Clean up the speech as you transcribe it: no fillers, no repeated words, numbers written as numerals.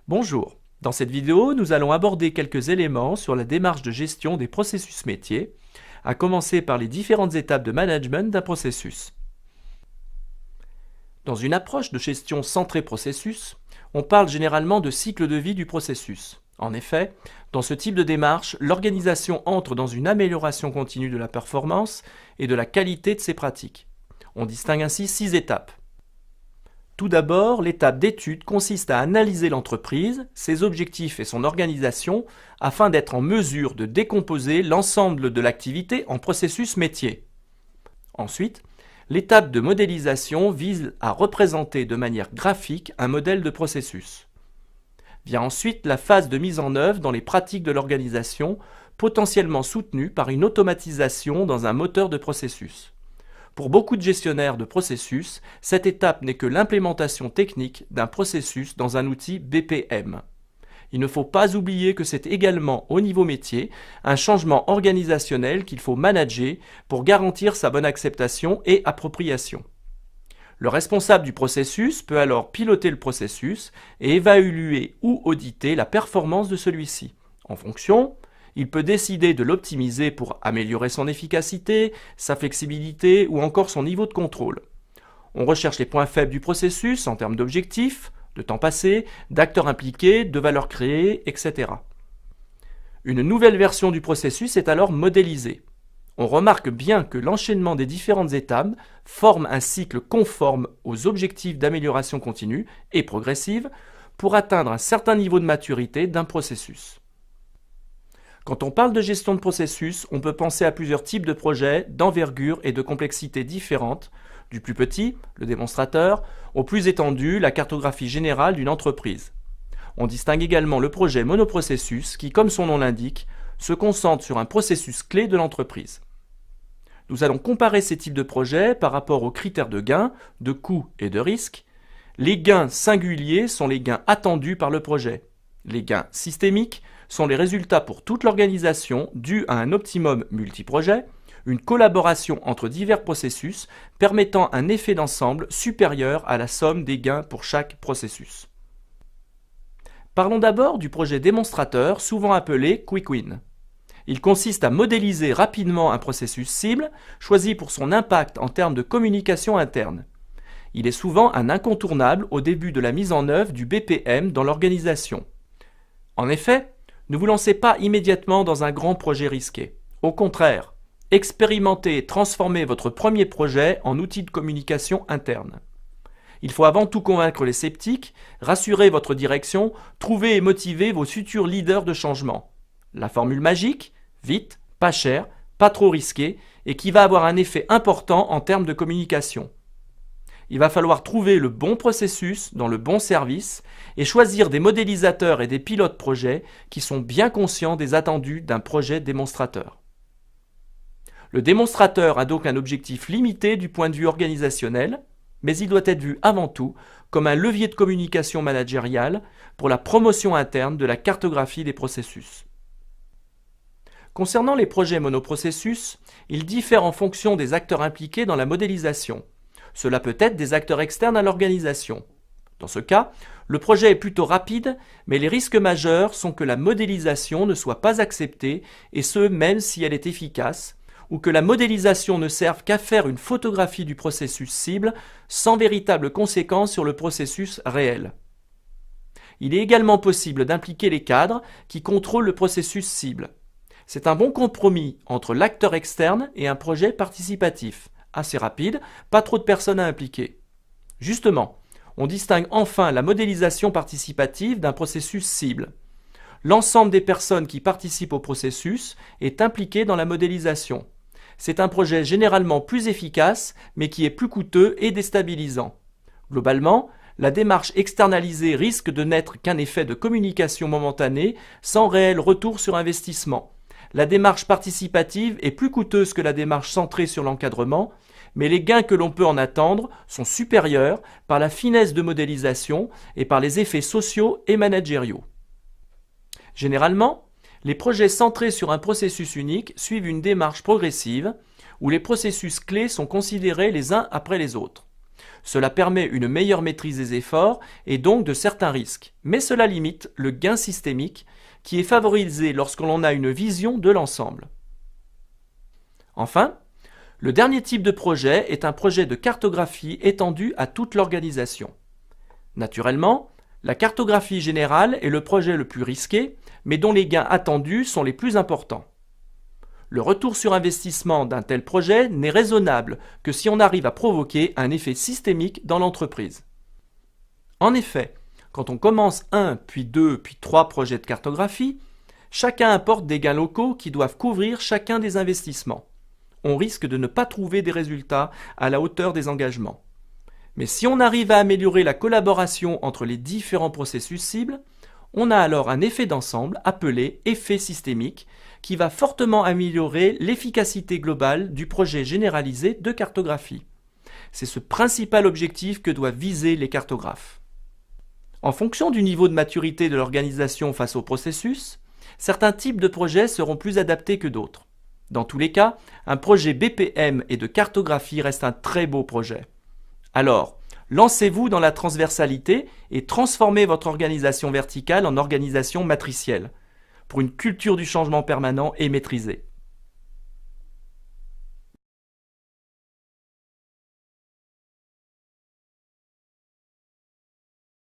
Bonjour, dans cette vidéo, nous allons aborder quelques éléments sur la démarche de gestion des processus métiers, à commencer par les différentes étapes de management d'un processus. Dans une approche de gestion centrée processus, on parle généralement de cycle de vie du processus. En effet, dans ce type de démarche, l'organisation entre dans une amélioration continue de la performance et de la qualité de ses pratiques. On distingue ainsi 6 étapes. Tout d'abord, l'étape d'étude consiste à analyser l'entreprise, ses objectifs et son organisation afin d'être en mesure de décomposer l'ensemble de l'activité en processus métiers. Ensuite, l'étape de modélisation vise à représenter de manière graphique un modèle de processus. Vient ensuite la phase de mise en œuvre dans les pratiques de l'organisation, potentiellement soutenue par une automatisation dans un moteur de processus. Pour beaucoup de gestionnaires de processus, cette étape n'est que l'implémentation technique d'un processus dans un outil BPM. Il ne faut pas oublier que c'est également, au niveau métier, un changement organisationnel qu'il faut manager pour garantir sa bonne acceptation et appropriation. Le responsable du processus peut alors piloter le processus et évaluer ou auditer la performance de celui-ci. En fonction, il peut décider de l'optimiser pour améliorer son efficacité, sa flexibilité ou encore son niveau de contrôle. On recherche les points faibles du processus en termes d'objectifs, de temps passé, d'acteurs impliqués, de valeurs créées, etc. Une nouvelle version du processus est alors modélisée. On remarque bien que l'enchaînement des différentes étapes forme un cycle conforme aux objectifs d'amélioration continue et progressive pour atteindre un certain niveau de maturité d'un processus. Quand on parle de gestion de processus, on peut penser à plusieurs types de projets d'envergure et de complexité différentes, du plus petit, le démonstrateur, au plus étendu, la cartographie générale d'une entreprise. On distingue également le projet monoprocessus qui, comme son nom l'indique, se concentre sur un processus clé de l'entreprise. Nous allons comparer ces types de projets par rapport aux critères de gains, de coûts et de risques. Les gains singuliers sont les gains attendus par le projet. Les gains systémiques sont les résultats pour toute l'organisation dus à un optimum multiprojet, une collaboration entre divers processus permettant un effet d'ensemble supérieur à la somme des gains pour chaque processus. Parlons d'abord du projet démonstrateur, souvent appelé Quick Win. Il consiste à modéliser rapidement un processus cible, choisi pour son impact en termes de communication interne. Il est souvent un incontournable au début de la mise en œuvre du BPM dans l'organisation. En effet, ne vous lancez pas immédiatement dans un grand projet risqué. Au contraire, expérimentez et transformez votre premier projet en outil de communication interne. Il faut avant tout convaincre les sceptiques, rassurer votre direction, trouver et motiver vos futurs leaders de changement. La formule magique, vite, pas cher, pas trop risqué, et qui va avoir un effet important en termes de communication. Il va falloir trouver le bon processus dans le bon service et choisir des modélisateurs et des pilotes projets qui sont bien conscients des attendus d'un projet démonstrateur. Le démonstrateur a donc un objectif limité du point de vue organisationnel, mais il doit être vu avant tout comme un levier de communication managériale pour la promotion interne de la cartographie des processus. Concernant les projets monoprocessus, ils diffèrent en fonction des acteurs impliqués dans la modélisation. Cela peut être des acteurs externes à l'organisation. Dans ce cas, le projet est plutôt rapide, mais les risques majeurs sont que la modélisation ne soit pas acceptée, et ce même si elle est efficace, ou que la modélisation ne serve qu'à faire une photographie du processus cible sans véritable conséquence sur le processus réel. Il est également possible d'impliquer les cadres qui contrôlent le processus cible. C'est un bon compromis entre l'acteur externe et un projet participatif. Assez rapide, pas trop de personnes à impliquer. Justement, on distingue enfin la modélisation participative d'un processus cible. L'ensemble des personnes qui participent au processus est impliqué dans la modélisation. C'est un projet généralement plus efficace, mais qui est plus coûteux et déstabilisant. Globalement, la démarche externalisée risque de n'être qu'un effet de communication momentanée sans réel retour sur investissement. La démarche participative est plus coûteuse que la démarche centrée sur l'encadrement, mais les gains que l'on peut en attendre sont supérieurs par la finesse de modélisation et par les effets sociaux et managériaux. Généralement, les projets centrés sur un processus unique suivent une démarche progressive où les processus clés sont considérés les uns après les autres. Cela permet une meilleure maîtrise des efforts et donc de certains risques, mais cela limite le gain systémique qui est favorisé lorsqu'on a une vision de l'ensemble. Enfin, le dernier type de projet est un projet de cartographie étendu à toute l'organisation. Naturellement, la cartographie générale est le projet le plus risqué, mais dont les gains attendus sont les plus importants. Le retour sur investissement d'un tel projet n'est raisonnable que si on arrive à provoquer un effet systémique dans l'entreprise. En effet, quand on commence un, puis deux, puis trois projets de cartographie, chacun apporte des gains locaux qui doivent couvrir chacun des investissements. On risque de ne pas trouver des résultats à la hauteur des engagements. Mais si on arrive à améliorer la collaboration entre les différents processus cibles, on a alors un effet d'ensemble appelé effet systémique qui va fortement améliorer l'efficacité globale du projet généralisé de cartographie. C'est ce principal objectif que doivent viser les cartographes. En fonction du niveau de maturité de l'organisation face au processus, certains types de projets seront plus adaptés que d'autres. Dans tous les cas, un projet BPM et de cartographie reste un très beau projet. Alors, lancez-vous dans la transversalité et transformez votre organisation verticale en organisation matricielle, pour une culture du changement permanent et maîtrisée.